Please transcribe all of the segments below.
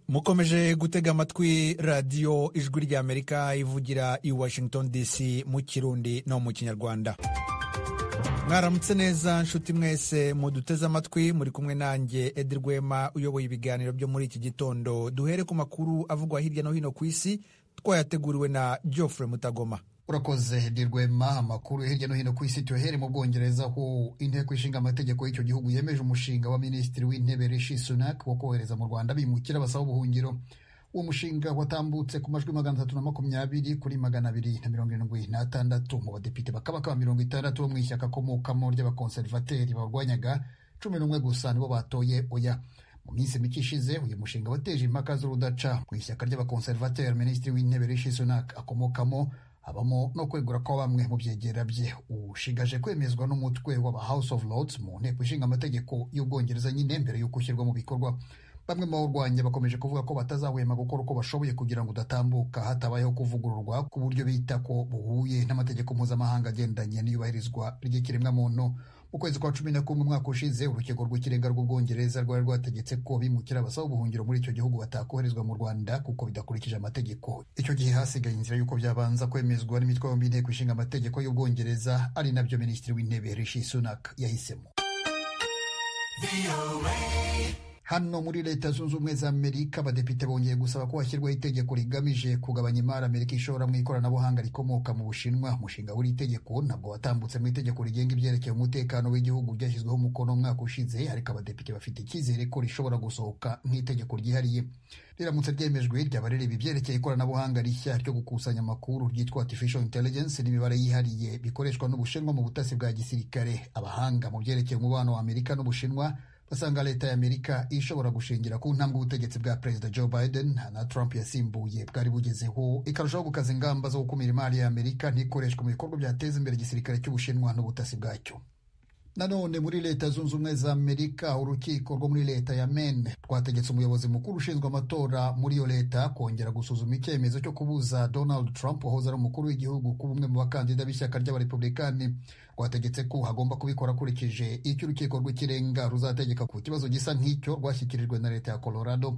mukomeje gutega amatwi radiyo ijwi ry'amerika ivugira i Washington DC mu kirundi no mu kinyarwanda. Mwaramutse neza nshuti mwese muduteze amatwi, muri kumwe nanjye Edi Rwema uyoboye ibiganiro byo muri iki gitondo. Duhere ku makuru avugwa hirya no hino ku isi, twayateguriwe na Geoffrey Mutagoma. Urakoze Edi Rwema. Amakuru hirya no hino ku isi tuyahere mu Bwongereza, aho inteko ishinga amategeko y'icyo gihugu yemeje umushinga wa minisitiri w'intebe Rishi Sunak wo kohereza mu Rwanda bimukira basaba ubuhungiro. Uwo mushinga watambutse ku majwi 320 kuri 276 mu badepite bakaba 60 bo mu ishyaka akomokamo ry'abakonservateri barwanyaga 11 gusa nibo batoye oya. Mu minsi mike ishize uyu mushinga wateje impaka z'urudaca mu ishyaka ry'abakonservateri. Minisitiri w'intebe Rishi Sunak akomokamo habamo no kwegura kwa bamwe mu byegera bye. Ushigaje kwemezwa n'umutwe w'aba House of Lords mu nteko ishinga amategeko y'Ubwongereza nyine mbere yo gushyirwa mu bikorwa. Bamwe mu bawurwanya bakomeje kuvuga ko batazahwema gukora uko bashoboye kugira ngo udatambuka hatabayeho kuvugururwa ku buryo bita ko buhuye n'amategeko mpuzamahanga agendanye n'iyubahirizwa ry'ikiremwamuntu. Mu kwezi kwa 11 umwaka ushize, urukiko rw'ikirenga rw'Ubwongereza rwari rwategetse ko bimukira basaba ubuhungiro muri icyo gihugu batakoherezwa mu Rwanda kuko bidakurikije amategeko. Icyo gihe hasigaye inzira y'uko byabanza kwemezwa n'imitwe yombi inteko ishinga amategeko y'Ubwongereza, ari nabyo Minisitiri w'Intebe Rishi Sunak yahisemo. Hano muri Leta Zunze Ubumwe za Amerika, abadepite bongeye gusaba ko hashyirwaho itegeko rigamije kugabanya imari Amerika ishora mu ikoranabuhanga rikomoka mu Bushinwa. Umushinga w'iri tegeko ntabwo watambutse mu itegeko rigenga ibyerekeye umutekano w'igihugu ryashyizweho umukono umwaka ushize, ariko abadepite bafite icyizere ko rishobora gusohoka nk'itegeko ryihariye. Riramutse ryemejwe, ryaba rireba ibyerekeye ikoranabuhanga rishya ryo gukusanya amakuru ryitwa Artificial Intelligence n'imibare yihariye bikoreshwa n'Ubushinwa mu butasi bwa gisirikare. Abahanga mu byerekeye umubano wa Amerika n'Ubushinwa basanga leta ya Amerika ishobora gushingira ku ntambwe ubutegetsi bwa Perezida Joe Biden na Trump yasimbuye bwari bugezeho, ikarushaho gukaza ingamba zo gukumira imari ya Amerika ntikoreshwe mu bikorwa byateza imbere igisirikare cy'Ubushinwa n'ubutasi bwacyo. Nanone muri Leta Zunze Ubumwe za Amerika, urukiko rwo muri leta ya Maine rwategetse umuyobozi mukuru ushinzwe amatora muri iyo leta kongera gusuzuma icyemezo cyo kubuza Donald Trump wahoze ari umukuru w'igihugu kuba umwe mu bakandida b'ishyaka ry'abarepublikani. Rwategetse ko hagomba kubikora akurikije icyo urukiko rw'ikirenga ruzategeka ku kibazo gisa nk'icyo rwashyikirijwe na leta ya Colorado.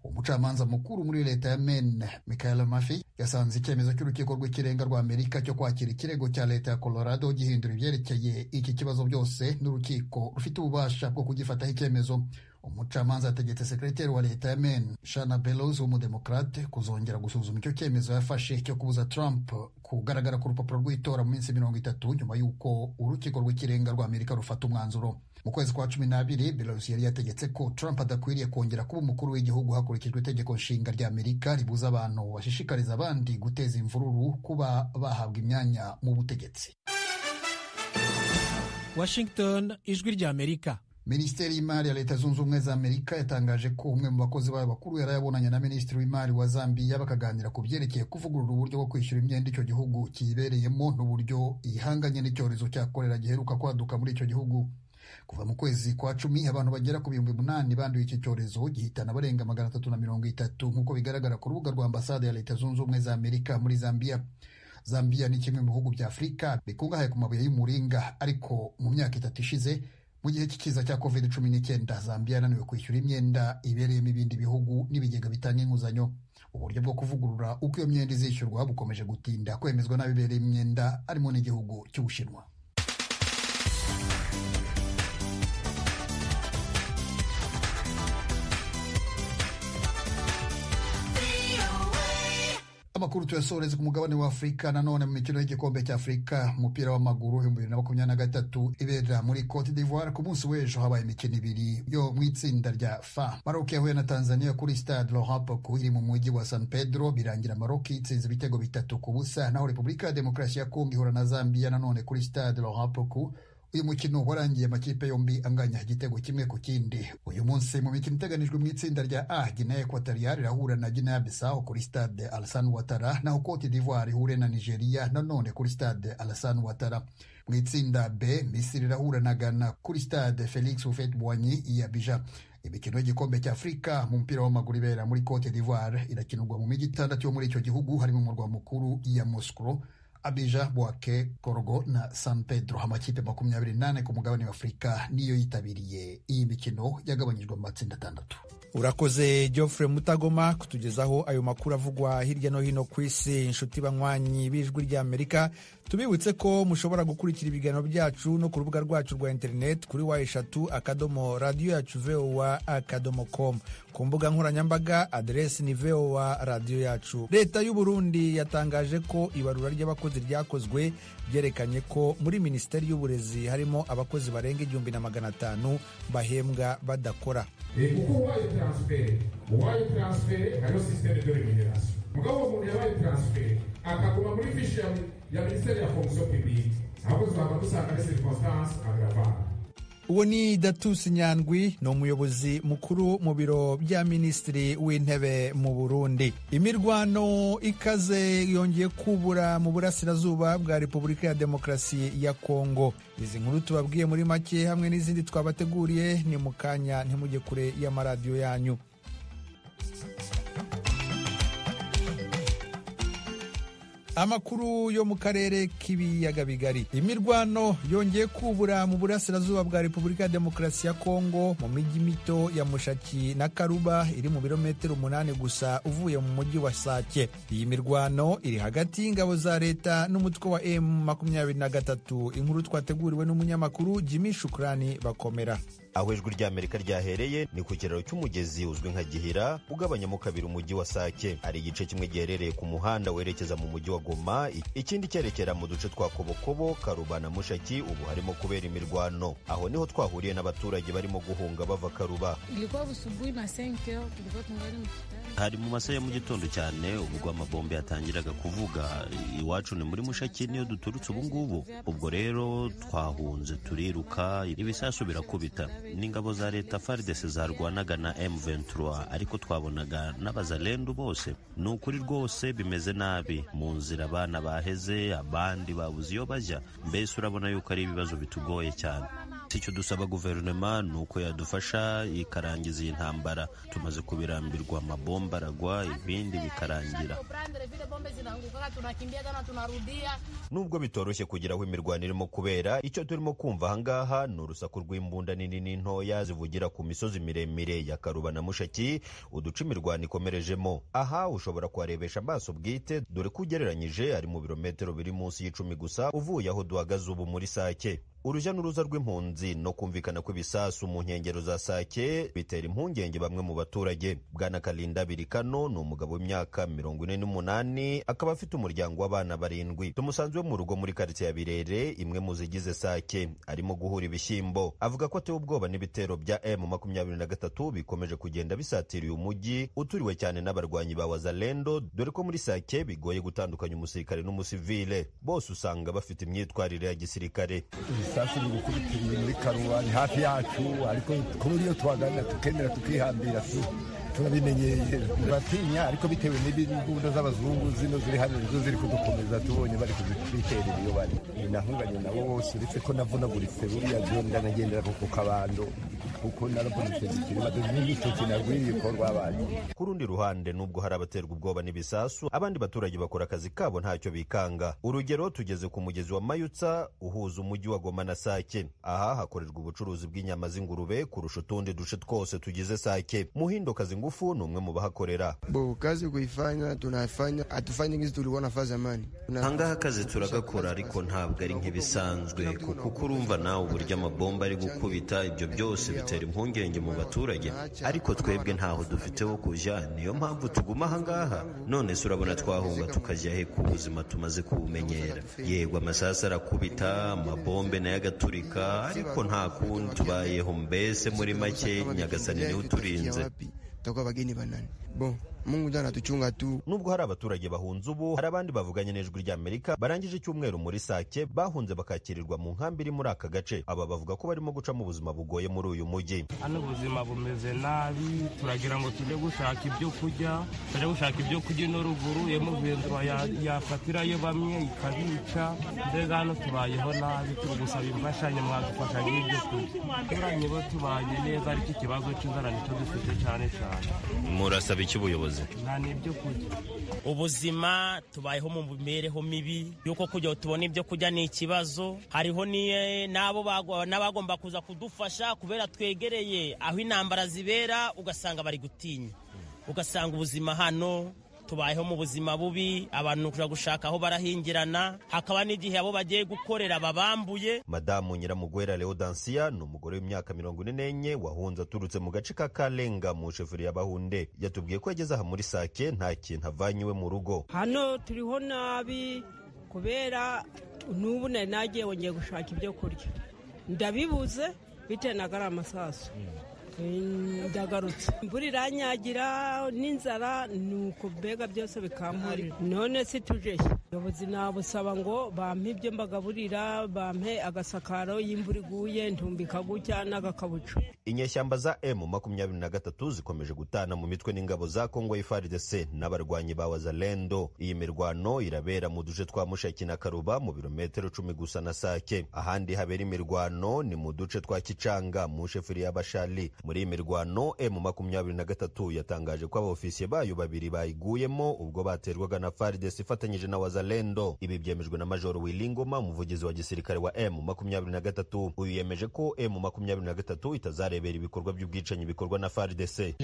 Umucamanza mukuru muri leta ya Maine, Michael Murphy, yasanze icyemezo cy'urukiko rw'ikirenga rwa Amerika cyo kwakira ikirego cya leta ya Colorado gihindura ibyerekeye iki kibazo byose, n'urukiko rufite ububasha bwo kugifataho icyemezo. Umucamanza yategetse sekretari wa leta ya Maine, Shanna Bellows w'umudemokrate, kuzongera gusuzuma icyo cyemezo yafashe cyo kubuza Trump kugaragara ku rupapuro rw'itora mu minsi 30 nyuma y'uko urukiko rw'ikirenga rwa Amerika rufata umwanzuro. Mu kwezi kwa 12, Bellows yari yategetse ko Trump adakwiriye kongera kuba umukuru w'igihugu hakurikijwe itegeko nshinga rya Amerika ribuza abantu bashishikariza abandi guteza imvururu kuba bahabwa imyanya mu butegetsi. Washington, ijwi rya Amerika. Minisiteri y'Imari ya Leta Zunze Ubumwe za Amerika yatangaje ko umwe mu bakozi bayo bakuru yarayabonanye na Minisitiri w'Imari wa Zambia bakaganira ku byerekeye kuvugurura uburyo bwo kwishyura imyenda icyo gihugu kibereyemo n'uburyo ihanganye n'icyorezo cya kolera giheruka kwaduka muri icyo gihugu. Kuva mu kwezi kwa 10 abantu bagera ku 8,000 banduye iki cyorezo gihitana barenga 330 nk'uko bigaragara ku rubuga rwa ambasade ya Leta Zunze Ubumwe za Amerika muri Zambia. Zambia ni kimwe mu bihugu bya Afurika bikungahaye ku mabuye y'umuringa, ariko mu myaka 3 ishize mu gihe cy'ikiza cya COVID-19 Zambia yananiwe kwishyura imyenda ibereyemo ibindi bihugu n'ibigega bitanga inguzanyo. Uburyo bwo kuvugurura uko iyo myenda izishyurwa bukomeje gutinda kwemezwa n'abibereye imyenda harimo n'igihugu cy'Ubushinwa. Amakuru tuyasoreze ku mugabane wa Afurika. Nanone mu mikino y'igikombe cya Afurika umupira w'amaguru 2023 ibera muri Cote d'Ivoire, ku munsi w'ejo habaye imikino ibiri yo mu itsinda rya F. Maroc yahuye na Tanzania kuri Stade Laurent iri mu mujyi wa San Pedro, birangira Maroc itsinze ibitego 3-0, naho Repubulika ya Demokarasi ya Kongo ihura na Zambia nanone kuri Stade Laurent. Uyu mukino warangiye amakipe yombi anganya igitego kimwe ku kindi. Uyu munsi mu mikino iteganijwe mu itsinda rya A, Guinea Equatorial irahura na Guinea Bissau kuri Stade Alassane Ouattara, naho Cote d'Ivoire ihure na Nigeria nanone kuri Stade Alassane Ouattara. Mu itsinda B, Misiri irahura na Ghana kuri Stade Félix Houphouët-Boigny i Abidjan. Imikino y'igikombe cya Afurika mu mupira w'amaguru ibera muri Cote d'Ivoire irakinirwa mu mijyi 6 yo muri icyo gihugu, harimo umurwa mukuru ya Moscow, Abidjan, Bouaké, Korogo na San Pedro. Amakipe 28 ku mugabane wa Afurika niyo yitabiriye iyi mikino yagabanyijwe mu matsinda 6. Urakoze Geoffrey Mutagoma kutugezaho ayo makuru avugwa hirya no hino ku isi. Inshuti banywanyi b'Ijwi ry'Amerika, tubibutse ko mushobora gukurikira ibiganiro byacu no ku rubuga rwacu rwa internet kuri wa3.radio-yacu.voa.com. Ku mbuga nkoranyambaga aderesi ni VOA Radio Yacu. Leta y'u Burundi yatangaje ko ibarura ry'abakozi ryakozwe byerekanye ko muri Minisiteri y'Uburezi harimo abakozi barenga 1500 bahembwa badakora. Kuko uwaye transfer hariho systeme de rémunération. Mugabo umuntu yabaye transfer akaguma muri fiche ya Ministère ya Fonction Publique, abakozi baba dusanga les circonstances aggravantes. Uwo ni Datus Nyandwi, ni umuyobozi mukuru mu biro bya Minisitiri w'Intebe mu Burundi. Imirwano ikaze yongeye kubura mu burasirazuba bwa Repubulika ya Demokarasi ya Kongo. Izi nkuru tubabwiye muri make hamwe n'izindi twabateguriye ni mu kanya, ntimujye kure y'amaradiyo yanyu. Amakuru yo mu karere k'ibiyaga bigari. Imirwano yongeye kubura mu burasirazuba bwa Repubulika ya Demokarasi ya Kongo mu mijyi mito ya Mushaki na Karuba iri mu birometero 8 gusa uvuye mu mujyi wa Sake. Iyi mirwano iri hagati y'ingabo za leta n'umutwe wa M23. Inkuru twateguriwe n'umunyamakuru Jimmy Shukrani Bakomera. Aho Ijwi ry'Amerika ryahereye ni ku kiraro cy'umugezi uzwi nka Gihira ugabanyamo kabiri umujyi wa Sake. Hari igice kimwe giherereye ku muhanda werekeza mu mujyi wa Goma, ikindi cyerekera mu duce twa Kobokobo, Karuba na Mushaki. Ubu harimo kubera imirwano. Aho niho twahuriye n'abaturage barimo guhunga bava Karuba. Ilikuwa busubuhi na 5 heures tulikuwa tungali mkutano. Hari mu masaha ya mu gitondo cyane ubwo amabombe yatangiraga kuvuga. Iwacu ni muri Mushaki niyo duturutse ubu ngubu. Ubwo rero twahunze turiruka, ibisasu birakubita. N'ingabo za leta FARDC zarwanaga na M23, ariko twabonaga n'abazalendo bose. Ni ukuri rwose bimeze nabi mu nzira, abana baheze, abandi babuze iyo bajya. Mbese urabona yuko ari ibibazo bitugoye cyane. Icyo dusaba guverinoma ni uko yadufasha ikarangiza iyi ntambara. Tumaze kubirambirwa, amabomba aragwa, ibindi bikarangira. Nubwo bitoroshye kugira aho imirwano irimo kubera, icyo turimo kumva ahangaha ni urusaku rw'imbunda nini n'intoya zivugira ku misozi miremire ya Karuba na Mushaki, uduce imirwano ikomerejemo. Aha ushobora kuharebesha amaso bwite, dore ko ugereranyije ari mu birometero biri munsi y'10 gusa uvuye aho duhagaze ubu muri Sake. Urujya n'uruza rw'impunzi no kumvikana kw'ibisasu mu nkengero za Sake bitera impungenge bamwe mu baturage. Bwana Kalinda Birikano ni umugabo w'imyaka 48, akaba afite umuryango w'abana 7. Tumusanzwe mu rugo muri quartier ya Birere, imwe mu zigize Sake, arimo guhura ibishyimbo. Avuga ko atewe ubwoba n'ibitero bya M23 bikomeje kugenda bisatira uyu mujyi uturiwe cyane n'abarwanyi ba Wazalendo, dore ko muri Sake bigoye gutandukanya umusirikare n'umusivile. Bose usanga bafite imyitwarire ya gisirikare. Sasa ni gukubitira muri Karuba, ni hafi yacu, ariko kubura iyo twagana tukemera tukihambira turabimenyeye. Batinya, ariko bitewe n'imbunda z'abazungu zino ziri hano nizo ziri kudukomeza, tubonye bari kuzitwiterera iyo bari. Nahunganye nabo bose, uretse ko navunaguritse buriya byo ndanagendera ku kabando kuko narabonetse zikirima n'icyo kinagwiriye ko rwabaye. Ku rundi ruhande, nubwo hari abaterwa ubwoba n'ibisasu, abandi baturage bakora akazi kabo ntacyo bikanga. Urugero, tugeze ku mugezi wa Mayutsa uhuza umujyi wa Goma na Sake. Aha hakorerwa ubucuruzi bw'inyama z'ingurube kurusha utundi duce twose tugize Sake. Muhindo Kazingufu ni umwe mu bahakorera. Kazi kuifanya tunafanya, atufanye ngizi tuliona fa zamani. Hangaha kazi turagakora, ariko ntabwo ari nk'ibisanzwe kuko urumva nawe uburyo amabomba ari gukubita. Ibyo byose bitera impungenge mu baturage, ariko twebwe ntaho dufite ho kujya, niyo mpamvu tuguma ahangaha. None se urabona twahunga tukajya he ku buzima tumaze kubumenyera? Yego amasasu arakubita, amabombe nayo agaturika, ariko nta kundi tubayeho. Mbese muri make Nyagasani niwe uturinze. Mungu ndana tuchunga tu. Nubwo hari abaturage bahunze ubu, hari abandi bavuganye n'Ijwi ry'Amerika barangije icyumweru muri Sake bahunze bakakirirwa mu nkambi iri muri aka gace. Aba bavuga ko barimo guca mu buzima bugoye muri uyu mujyi. Hano ubuzima bumeze nabi, turagira ngo tujye gushaka ibyo kurya no ruguru, M23 yafatirayo bamwe ikabica. Mbega hano tubayeho nabi, turi gusaba imfashanyo, mwadufasha n'ibyo kurya. Turanye bo tubanye neza, ariko ikibazo cy'inzara nicyo dufite cyane. Murasaba iki ubuyobozi? mwabuze? nta n'ibyo kurya. Ubuzima tubayeho mu mibereho mibi yuko kujya tubona ibyo kurya ni ikibazo. Hariho n'abagomba kuza kudufasha kubera twegereye aho intambara zibera, ugasanga bari gutinya, ugasanga ubuzima hano tubayeho mu buzima bubi, abantu kuja gushaka aho barahingirana, hakaba n'igihe abo bagiye gukorera babambuye. Madamu Nyiramugwera Leodancia ni umugore w'imyaka 44 wahunze aturutse mu gace ka Kalenga mu sheferi ya Bahunde. Yatubwiye ko yageze aha muri Sake nta kintu avanyiwe mu rugo. Hano turiho nabi kubera n'ubu nagiye wongeye gushaka ibyo kurya, ndabibuze bitewe na gari amasasu. Ndagarutse imvura iranyagira n'inzara, nuko mbega byose bikampurira. None si tuje ubuyobozi nabusaba ngo bampe ibyo mbagaburira, bampe agasakaro y'imvura iguye ntumbika gutya n'agakabucu. Inyeshyamba za M23 zikomeje gutana mu mitwe n'ingabo za Kongo FARDC n'abarwanyi ba Wazalendo. Iyi mirwano irabera mu duce twa Mushaki na Karuba mu birometero 10 gusa na Sake. Ahandi habera imirwano ni mu duce twa Kicanga mu sheferi ya Bashali. Muri iyi mirwano M23 yatangaje ko abofisiye bayo babiri bayiguyemo ubwo baterwaga na FARDC ifatanyije na Wazalendo. Ibi byemejwe na Major Wilingoma, umuvugizi wa gisirikare wa M23. Uyu yemeje ko M23 itazarebera ibikorwa by'ubwicanyi bikorwa na FARDC.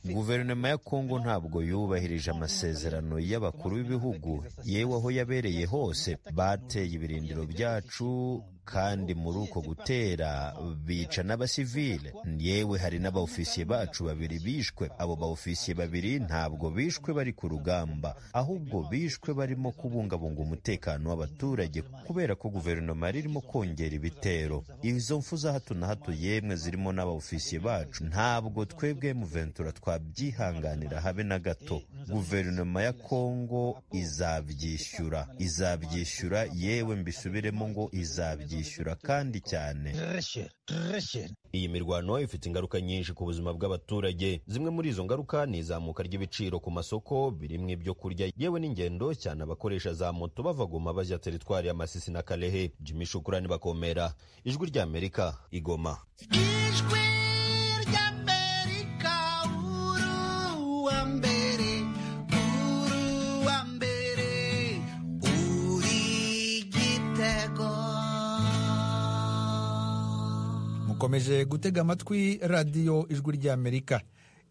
Guverinoma ya Kongo ntabwo yubahirije amasezerano y'abakuru b'ibihugu, yewe aho yabereye hose bateye ibirindiro byacu, kandi muri uko gutera bica n'abasivile. Yewe hari n'abaofisiye bacu babiri bishwe. Abo baofisiye babiri ntabwo bishwe bari ku rugamba, ahubwo bishwe barimo kubungabunga umutekano w'abaturage kubera ko guverinoma irimo kongera ibitero. Izo mfu za hato na hato yemwe zirimo n'abaofisiye bacu ntabwo twebwe M23 twabyihanganira habe na gato. Guverinoma ya Kongo izabyishyura, yewe mbisubiremo ngo izabyishyura kandi cyane. Iyi mirwano ifite ingaruka nyinshi ku buzima bw'abaturage. Zimwe muri izo ngaruka ni izamuka ry'ibiciro ku masoko birimwe ibyo kurya, yewe n'ingendo cyane abakoresha za moto bava Goma bajya teritwari ya Masisi na Kalehe. Jimmy Shukurani Bakomera, Ijwi ry'Amerika, Igoma. Ijwi ry'Amerika, uruwa mbere, uri Gitego. Mukomeje gutega amatwi radiyo Ijwi ry'Amerika.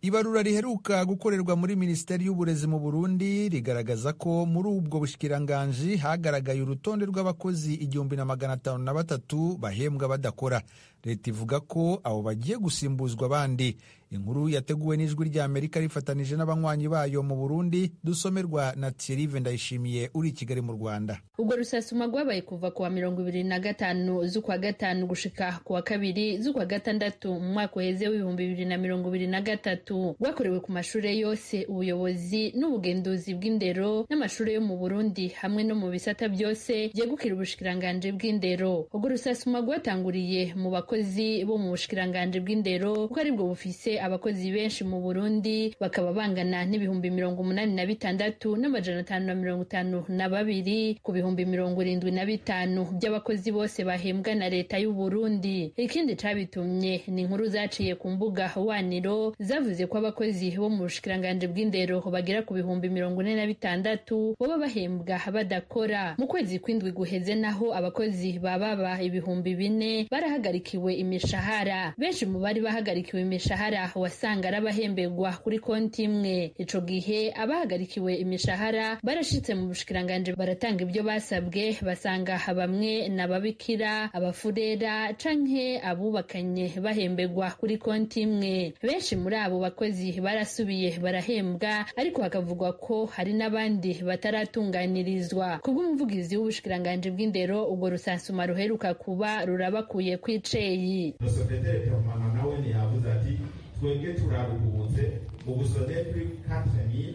Ibarura riheruka gukorerwa muri Minisiteri y'Uburezi mu Burundi rigaragaza ko muri ubwo bushikiranganji hagaragaye urutonde rw'abakozi 1503 bahembwa badakora. Leta ivuga ko abo bagiye gusimbuzwa abandi. Inkuru yateguwe n'Ijwi ry'Amerika rifatanije n'abanywanyi bayo mu Burundi, dusomerwa na Thierry Vendayishimiye uri i Kigali mu Rwanda. Ubwo rusasuma rwabaye kuva ku wa 25 z'ukwa gatanu gushika ku wa 2 z'ukwa gatandatu mu mwaka uheze w'2023, rwakorewe ku mashure yose, ubuyobozi n'ubugenduzi bw'indero n'amashure yo mu Burundi hamwe no mu bisata byose byegukira ubushikiranganje bw'indero. Ubwo rusasuma rwatanguriye mu bakozi bo mu bushikiranganje bw'indero kuko aribwo bufise abakozi benshi mu Burundi, bakaba bangana n'ibihumbi 86,552 ku bihumbi 75 by'abakozi bose bahembwa na leta y'u Burundi. Ikindi cabitumye ni inkuru zaciye ku mbuga waniro zavuze ko abakozi bo mu bushikiranganje bw'indero bagera ku bihumbi 46 boba bahembwa badakora. Mu kwezi kw'indwi guheze naho abakozi bababa ibihumbi 4 barahagarikiwe imishahara. Benshi mu bari bahagarikiwe imishahara wasanga arabahembegwa kuri konti imwe. Ico gihe abahagarikiwe imishahara barashitse mu bushikiranganje baratanga ibyo basabwe, basanga bamwe n'ababikira, abafurera canke abubakanye bahembegwa kuri konti imwe. Benshi muri abo bakozi barasubiye barahembwa, ariko hakavugwa ko hari n'abandi bataratunganirizwa. Kubw'umuvugizi w'ubushikiranganje bw'indero, ubwo rusansuma ruheruka kuba rurabakuye kwiceyi. Nawe yavuze ati twebwe turaruhutse ubusode kuri 4000,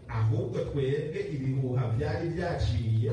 ahubwo twebwe ibihuha byari byaciye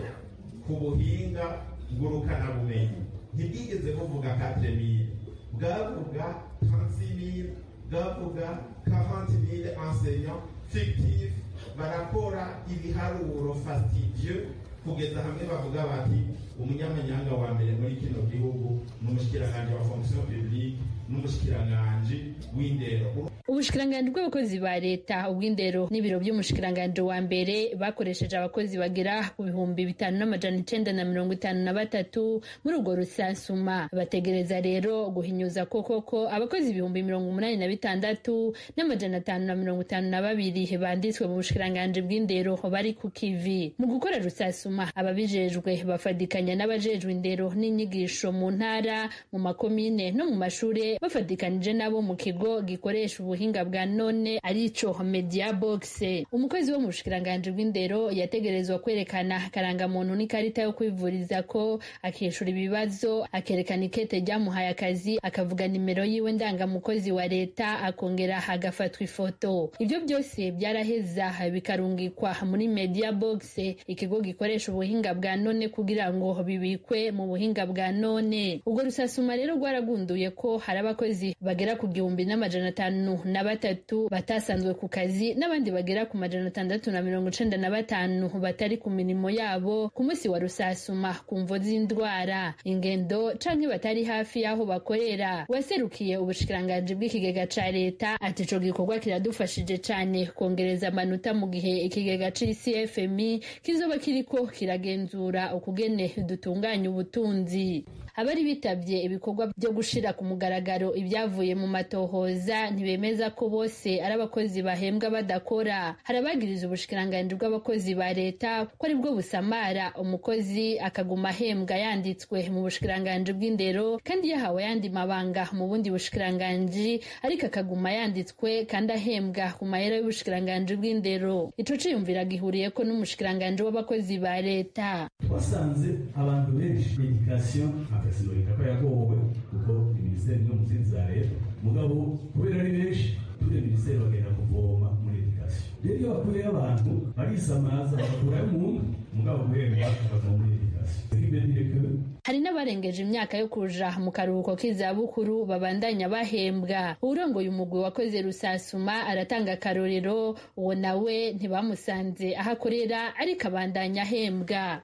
ku buhinga ngurukana bumenyi. Ntibwigeze buvuga 4000, bwavuga 36000, bwavuga 40000 enseignants fictifs barakora ibiharuro fastidieux kugeza hamwe bavuga bati umunyamanyanga wa mbere muri kino gihugu n'umushikiranganje wa fonction publique n'umushikiranganje w'indero. ubushikiranganji bw'abakozi ba leta ubw'indero n'ibiro by'umushikiranganji wa mbere bakoresheje abakozi bagera ku 5,953 muri urwo rusansuma. Bategereza rero guhinyuza koko abakozi 86,552 banditswe mu bushikiranganji bw'indero bari ku kivi. Mu gukora rusasuma ababijejwe bafadikanya n'abajejwe indero n'inyigisho mu ntara, mu makomine no mu mashure, bafadikanije nabo mu kigo gikoresha ubuhinga bwa none arico Media Box. Umukozi wo mu bushikiranganji bw'indero yategerezwa kwerekana karangamuntu n'ikarita yo kwivuriza ko, akishura ibibazo, akerekana ikete ryamuhaye akazi, akavuga nimero yiwe ndangamukozi wa leta, akongera agafatwa ifoto. Ibyo byose byaraheza bikarungikwa muri Media Box, ikigo gikoresha ubuhinga bwa none kugira ngo bibikwe mu buhinga bwa none. Ubwo rusasuma rero rwaragunduye ko hari abakozi bagera ku 1,503 batasanzwe ku kazi n'abandi bagera ku 695 batari ku mirimo yabo ku munsi wa rusasuma ku mvo z'indwara, ingendo canke batari hafi y'aho bakorera. Waserukiye ubushikiranganji bw'ikigega ca leta ati ico gikorwa kiradufashije cane kongereza amanota mu gihe ikigega c'CFMI kizoba kiriko kiragenzura ukugene dutunganya ubutunzi. Abari bitavye ibikorwa byo gushira ku mugaragaro ibyavuye mu matohoza ntibemeza ko bose ari abakozi bahembwa badakora. Harabagiriza ubushikiranganji bw'abakozi ba leta ko ari bwo busamara umukozi akaguma ahembwa yanditswe mu bushikiranganji bw'indero kandi yahawe yandi mabanga mu bundi bushikiranganji, ariko akaguma yanditswe kandi ahembwa ku mahera y'ubushikiranganji bw'indero. Ico ciyumvira gihuriyeko n'umushikiranganji w'abakozi ba leta. Twasanze abantu benshi education akasinurika ko yagowe kuko minisiteri no muzinzi za leta mugabo kubera ari benshi turi minisiteri bagenda kuvoma muri education. Rero iyo bakuye abantu barisamaza bakura umuntu mugabo guhemba bakava muri education. Hari n'abarengeje imyaka yo kuja mu karuhuko k'izabukuru babandanya bahembwa. Urongoye umugwi wakoze rusasuma aratanga akarorero, uwo nawe ntibamusanze aho akorera ariko abandanya ahembwa.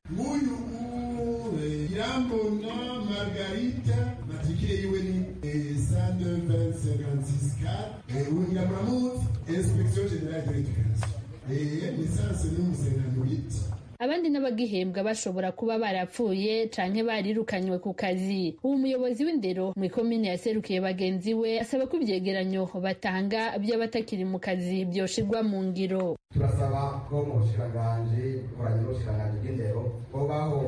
Irambona Margarita matrikire yiwe ni 102-26-4 Ungamramut Inspection Generale de l'Éducation licence n'umusenanuriti. Abandi n'abagihembwa bashobora kuba barapfuye canke barirukanywe ku kazi. Uwo muyobozi w'indero mu ikomine yaserukiye bagenzi we asaba ko ivyegeranyo batanga by'abatakiri mu kazi byoshirwa mu ngiro. Turasaba ko mu bushikiranganji bukoranye n'ubushikiranganji bw'indero hobaho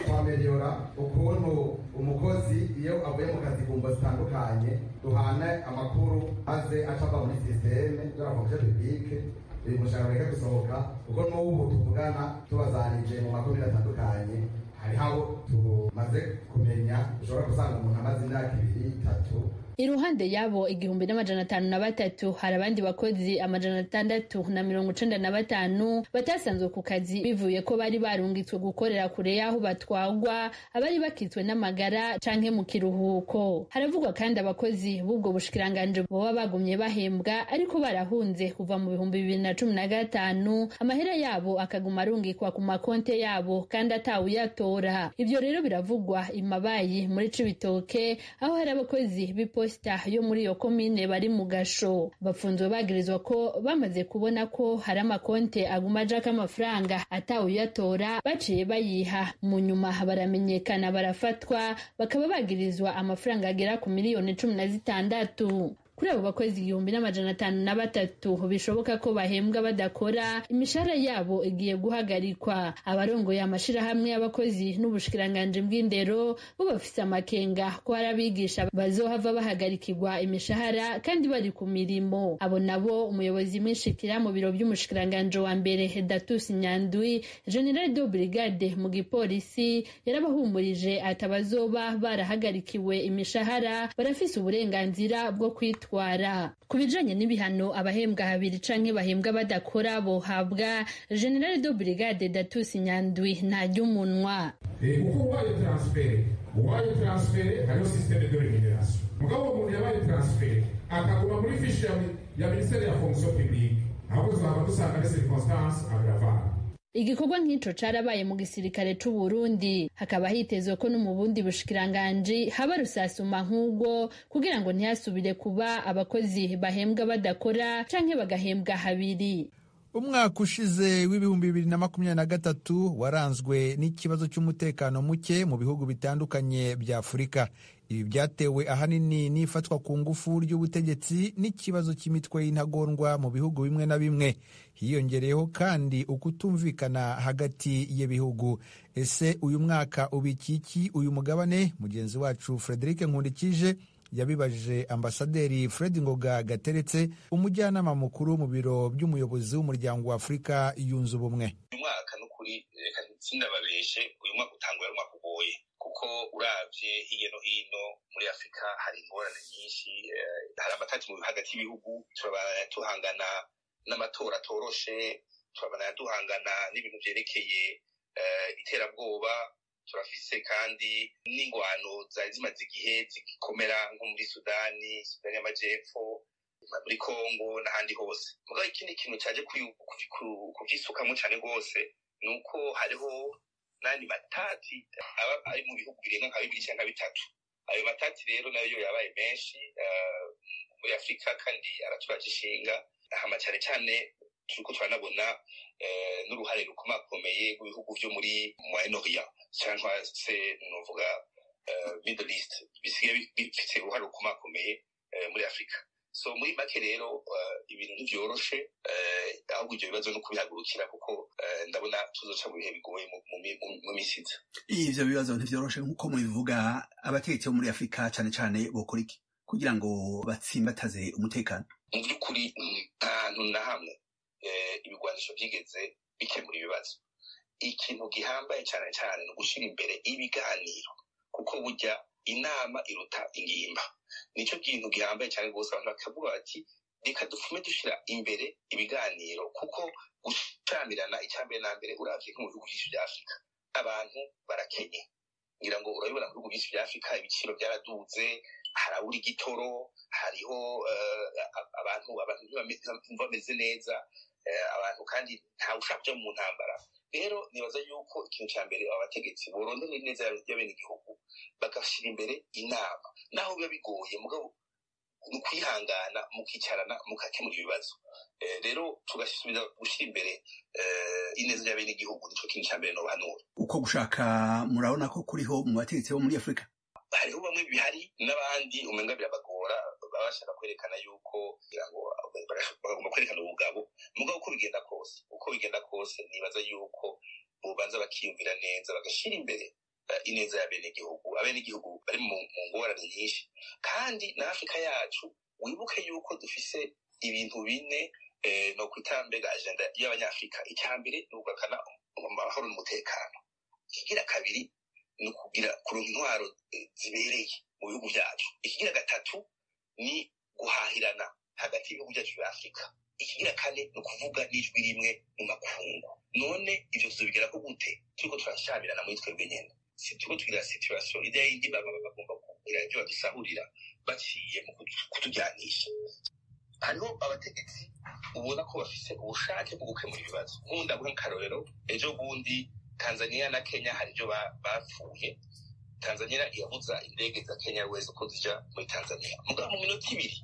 kwameliora ukuntu umukozi iyo avuye mu kazi ku mvo zitandukanye duhana amakuru maze acava muri systeme de la fonction publique uyu mushahara ureke gusohoka kuko n'ubu tuvugana tubazanije mu makomine atandukanye hari aho tumaze kumenya ushobora gusanga umuntu amaze imyaka 2-3. Iruhande yabo 1,503 hari abandi bakozi 695 batasanzwe ku kazi bivuye ko bari barungitswe gukorera kure y'aho batwagwa, abari bakitswe n'amagara canke mu kiruhuko. Haravugwa kandi abakozi b'ubwo bushikiranganji boba bagumye bahembwa ariko barahunze kuva mu 2015, amahera yabo akaguma arungikwa ku makonte yabo kandi atawuyatora. Ivyo rero biravugwa imabayi muri Cibitoke aho hari abakozi bipo yo muri iyo komine bari mu gasho. Bafunzwe bagirizwa ko bamaze kubona ko hari amakonte aguma ajako amafaranga atawuyatora baciye bayiha, mu nyuma baramenyekana barafatwa bakaba bagirizwa amafaranga agera ku miliyoni 16. Kuri abo bakozi 1,503 bishoboka ko bahembwa badakora, imishahara yabo igiye guhagarikwa. Abarongoye amashirahamwe y'abakozi n'ubushikiranganji bw'indero bo bafise amakenga ko hari abigisha bazohava bahagarikirwa imishahara kandi bari ku mirimo. Abo nabo umuyobozi mwishikira mu biro by'umushikiranganji wa mbere Datus Nyandwi, General de Brigade mu gipolisi, yarabahumurije atabazoba barahagarikiwe imishahara barafise uburenganzira bwo kwitwara. Ku bijanye n'ibihano abahembwa habiri canke bahembwa badakora bohabwa, General de Brigade Datus Nyandwi ntajyumunwa. Uko uwaye transfert hariho systeme de rémunération. Mugabo umuntu yabaye transfert akaguma muri fiche ya ministère ya fonction publique, ahubwo tuzaba dusanga les circonstances aggravantes. igikorwa nk'ico carabaye mu gisirikare c'u Burundi, hakaba hitezwe ko no mu bundi bushikiranganji haba rusasuma nk'ubwo kugira ngo ntihasubire kuba abakozi bahembwa badakora canke bagahembwa habiri. Umwaka ushize w'ibihumbi 2023 waranzwe n'ikibazo cy'umutekano muke mu bihugu bitandukanye bya Afurika. Ibi byatewe ahanini n'ifatwa ku ngufu ry'ubutegetsi n'ikibazo cy'imitwe y'intagondwa mu bihugu bimwe na bimwe. Hiyongereyeho kandi ukutumvikana hagati y'ibihugu. Ese uyu mwaka ubikiki uyu mugabane? Mugenzi wacu Frederic Nkundikije yabibajije Ambasaderi Fred Ngoga Gateretse, umujyanama mukuru mu biro by'umuyobozi w'umuryango wa Afurika yunze ubumwe. Uyu mwaka n'ukuri sindababeshe, uyu mwaka utanguye ari umwaka ugoye kuko uravye hirya no hino muri Afurika hari ingorane nyinshi, hari amatati mu hagati y'ibihugu, turabana tuhangana n'amatora atoroshe, turabana duhangana n'ibintu vyerekeye iterabwoba, turafise kandi n'ingwano zari zimaze igihe zigikomera nko muri Sudani y'Amajepfo, muri Kongo n'ahandi hose. Mugabo ikindi kintu cyaje kuvyisukamo cyane rwose ni uko hariho n'andi matati aba ari mu bihugu birenga nka 2 cyangwa 3. Ayo matati rero nayo yabaye menshi muri Afurika kandi araturaje ishinga, hama cyane cyane turiko turanabona n'uruhare rukomakomeye rw'ibihugu vyo muri Moyen-Orient cyangwa se novuga Middle East bisigaye bifite uruhare rukomakomeye muri Afurika. So muri make rero ibintu ntivyoroshe, ahubwo ivyo bibazo no kubihagurukira kuko ndabona tuzoca mu bihe bigoye mu misiza. Ivyo bibazo ntivyoroshe nk'uko mubivuga, abategetsi bo muri Afurika cane cane bokora iki kugira ngo batsimbataze umutekano? Mu by'ukuri nta na hamwe ibigwanisho byigeze bikemura ibibazo. Ikintu gihambaye cyane cyane no gushira imbere ibiganiro, kuko burya inama iruta ingimba. Nico kintu gihambaye cyane rwose, abantu bakavuga bati reka dufume dushira imbere ibiganiro, kuko gushamirana icyambere na mbere uravye nko mu bihugu byinshi bya Afurika abantu barakenye. Ngira ngo urabibona mu bihugu byinshi bya Afurika ibiciro byaraduze, harabura igitoro, hariho abantu bameze neza, abantu kandi nta ushaka mu ntambara. Rero nibaza yuko ikintu cya mbere abategetsi borondera neza y'abene igihugu bagashira imbere inama, naho biba bigoye mugabo kwihangana mukicarana mukakemura ibibazo. Rero tugasubiza gushira imbere ineza y'abene igihugu, nico kintu cya mbere no bahanura. Uko gushaka murabona ko kuriho mu bategetsi bo muri Afurika? Hariho bamwe bihari n'abandi umenga birabagora, babashaka kwerekana yuko kugira ngo bagomba kwerekana ubugabo. Mugabo uko bigenda kose nibaza yuko bobanza bakiyumvira neza bagashira imbere ineza y'abene igihugu. Abene igihugu bari mu ngorane nyinshi, kandi na Afurika yacu wibuke yuko dufise ibintu bine no kwitambega agenda y'abanyafrika. Icyambere ni ugakana amahoro n'umutekano, ikigira kabiri ni kugira kuronka intwaro zibereye mu bihugu byacu, ikigira gatatu ni guhahirana hagati y'ibihugu byacu bya Afurika, ikigira kane ni ukuvuga n'ijwi rimwe mu makungu. None ivyo tuzobigera ko gute? Turiko turashamirana muri twebwe nyene, turiko tugira situation idea yindi bagomba kugira ivyo badusahurira baciye mu kutujyanisha. Hariho abategetsi ubona ko bafise ubushake bwo gukemura ibibazo. Nkunda guha akarorero, ejo bundi Tanzania na Kenya hari ibyo bapfuye. Tanzania yabuza indege za Kenya Airways ko zija muri Tanzania, mugabo mu minota 2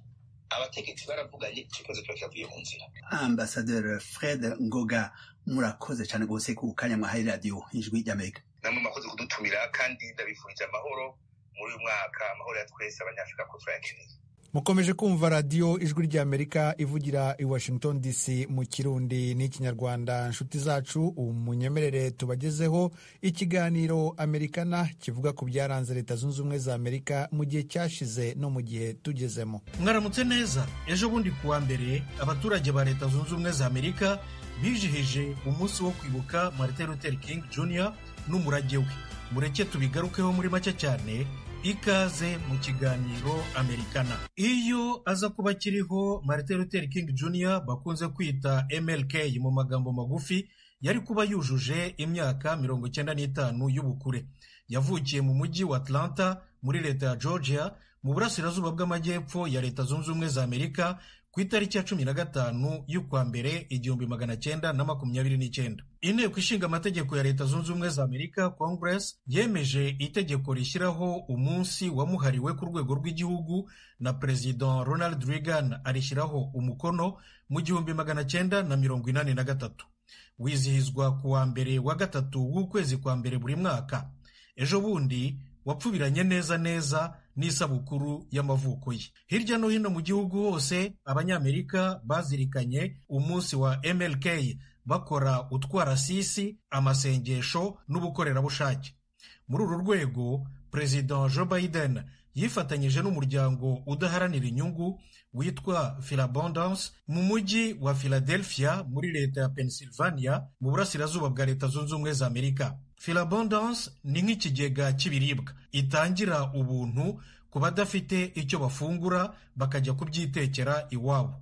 abategetsi baravuganye ikibazo cyavuye mu nzira. Ambassadeur Fred Ngoga, murakoze cyane gose ku kanya mwahaye radio Ijwi ry'Amerika. Namwe makoze kudutumira, kandi ndabifurije amahoro muri uyu mwaka, amahoro ya twese abanyafrika ko turayakeneye. Mukomeje kumva radio Ijwi ry'Amerika ivugira i Washington DC mu Kirundi n'Ikinyarwanda. Nshuti zacu, umunyemerere tubagezeho ikiganiro Amerikana kivuga ku byaranze Leta Zunze Ubumwe za Amerika mu gihe cyashize no mu gihe tugezemo. Mwaramutse neza. Ejo bundi kuwa mbere abaturage ba Leta Zunze Ubumwe za Amerika bijihije umunsi wo kwibuka Martin Luther King Jr. n'umurage we. Mureke tubigarukeho muri make cyane. Ikaze mu kiganiro Amerikana. Iyo aza kuba kiriho Martin Luther King Jr. bakunze kwita MLK mu magambo magufi, yari kuba yujuje imyaka 95 y'ubukure. Yavukiye mu mujyi wa Atlanta muri leta ya Georgia mu burasirazuba bw'amajyepfo ya Leta Zunze Ubumwe za Amerika ku itariki ya 15 y'ukwa mbere 1929. Inteko ishinga amategeko ya Leta Zunze Ubumwe za Amerika Congress yemeje itegeko rishyiraho umunsi wamuhariwe ku rwego rw'igihugu na President Ronald Reagan arishyiraho umukono mu 1983. Wizihizwa kuwa mbere wa gatatu w'ukwezi kwa mbere buri mwaka. Ejo bundi wapfubiranye neza n'isabukuru y'amavuko ye. Hirya no hino mu gihugu hose abanyamerika bazirikanye umunsi wa MLK bakora utwarasisi, amasengesho n'ubukorerabushake. Muri uru rwego President Joe Biden yifatanyije n'umuryango udaharanira inyungu witwa Philabondance mu mujyi wa Philadelphia muri leta ya Pennsylvania mu burasirazuba bwa Leta Zunze Ubumwe za Amerika. Philabondance ni nk'ikigega cy'ibiribwa, itangira ubuntu ku badafite icyo bafungura bakajya kubyitekera iwabo.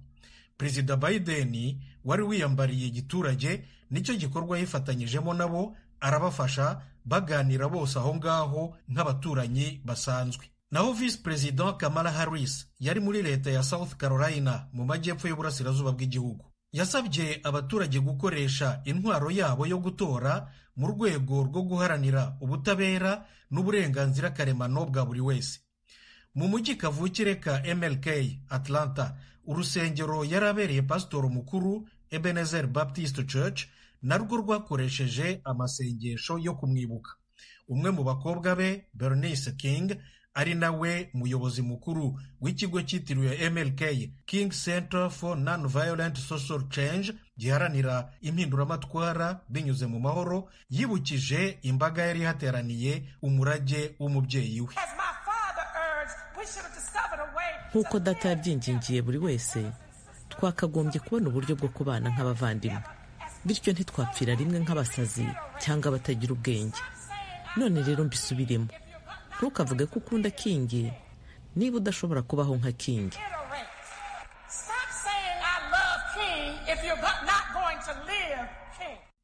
Perezida Biden wari wiyambariye igiturage nicyo gikorwa yifatanyijemo nabo, arabafasha baganira bose aho ngaho nk'abaturanyi basanzwe. Naho Vice President Kamala Harris yari muri leta ya South Carolina mu majyepfo y'uburasirazuba bw'igihugu. Yasabye abaturage gukoresha intwaro yabo yo gutora mu rwego rwo guharanira ubutabera n'uburenganzira karemano bwa buri wese. Mu mujyi kavukire ka MLK Atlanta, urusengero yarabereye pasitoro mukuru Ebenezer Baptist Church narwo rwakoresheje amasengesho yo kumwibuka. Umwe mu bakobwa be, Bernice King, ari nawe muyobozi mukuru w'ikigo cyitiriwe MLK King Center for Non-Violent Social Change giharanira impinduramatwara binyuze mu mahoro, yibukije imbaga yari hateraniye umurage w'umubyeyi we. Nk'uko data yabyingingiye buri wese, twakagombye kubona uburyo bwo kubana nk'abavandimwe, bityo ntitwapfira rimwe nk'abasazi cyangwa abatagira ubwenge. None rero mbisubiremo, ntukavuge ko ukunda King niba udashobora kubaho nka King.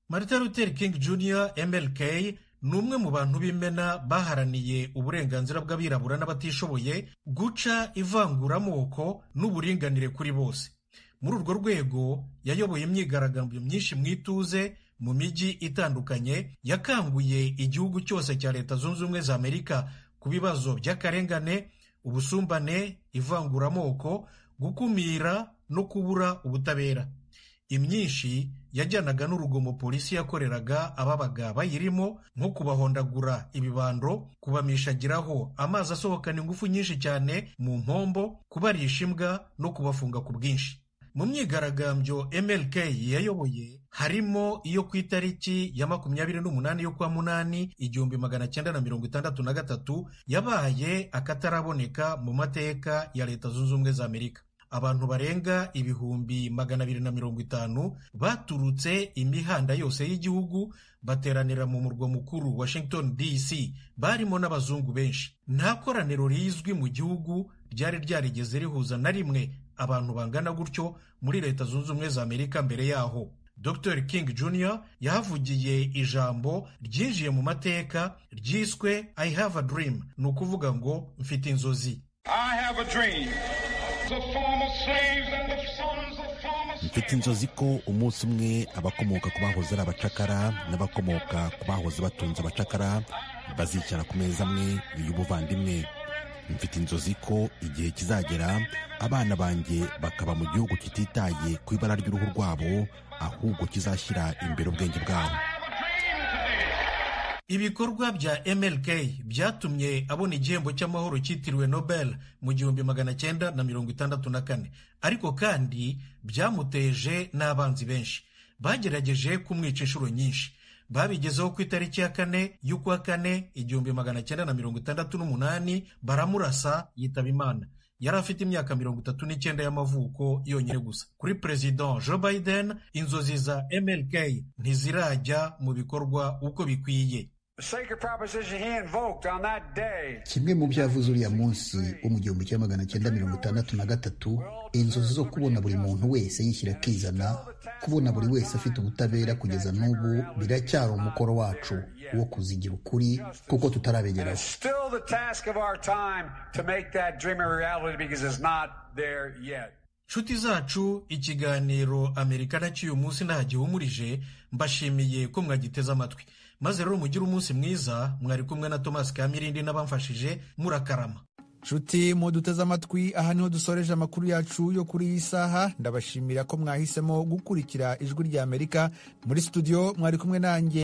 Martin Luther King Jr. MLK ni umwe mu bantu b'imena baharaniye uburenganzira bw'abirabura n'abatishoboye, guca ivanguramoko n'uburinganire kuri bose. Muri urwo rwego yayoboye imyigaragambyo myinshi mu ituze mu mijyi itandukanye, yakanguye igihugu cyose cya Leta Zunze Ubumwe za Amerika ku bibazo by'akarengane, ubusumbane, ivanguramoko, gukumira no kubura ubutabera. Imyinshi yajyanaga n'urugomo polisi yakoreraga ababaga bayirimo, nko kubahondagura ibibando, kubamishagiraho amazi asohokana ingufu nyinshi cyane mu mpombo, kubarisha imbwa no kubafunga ku bwinshi. Mu myigaragambyo MLK yayoboye harimo iyo ku itariki ya 28 y'ukwa munani 1963 yabaye akataraboneka mu mateka ya Leta Zunze Ubumwe za Amerika. Abantu barenga ibihumbi 250 baturutse imihanda yose y'igihugu bateranira mu murwa mukuru Washington DC, barimo n'abazungu benshi. Nta koraniro rizwi mu gihugu ryari ryarigeze rihuza na rimwe abantu bangana gutyo muri Leta Zunze Ubumwe za Amerika mbere yaho. Dr. King Jr. yahavugiye ijambo ryinjiye mu mateka ryiswe I have a dream, ni ukuvuga ngo mfite inzozi. I have a dream. Mfite inzozi ko umunsi umwe abakomoka ku bahoze ari abacakara n'abakomoka ku bahoze batunze abacakara bazicara ku meza amwe y'ubuvandimwe. Mfite inzozi ko igihe kizagera abana banjye bakaba mu gihugu kititaye ku ibara ry'uruhu rwabo, ahubwo kizashyira imbere ubwenge bwabo. Ibikorwa bya MLK byatumye abona igihembo cy'amahoro cyitiriwe Nobel mu 1964, ariko kandi byamuteje n'abanzi benshi bagerageje kumwica inshuro nyinshi. Babigezeho ku itariki ya 4 y'ukwa 4 1968 baramurasa yitaba Imana. Yari afite imyaka 39 y'amavuko yonyine gusa. Kuri President Joe Biden, inzozi za MLK ntizirajya mu bikorwa uko bikwiye. Kimwe mu byavuze uriya munsi wo mu 1963, inzozi zo kubona buri muntu wese yishyira akizana, kubona buri wese afite ubutabera kugeza n'ubu biracyari umukoro wacu wo kuzigira ukuri kuko tutarabigeraho. nshuti zacu, ikiganiro Amerikana cy'uyu munsi ntagihumurije. Mbashimiye ko mwagiteze amatwi, maze rero mugire umunsi mwiza. Mwari kumwe na Thomas Kamirindi n'abamfashije. Murakarama nshuti muduteze amatwi. Aha niho dusoreje amakuru yacu yo kuri iyi saha. Ndabashimira ko mwahisemo gukurikira Ijwi ry'Amerika. Muri studio mwari kumwe nanjye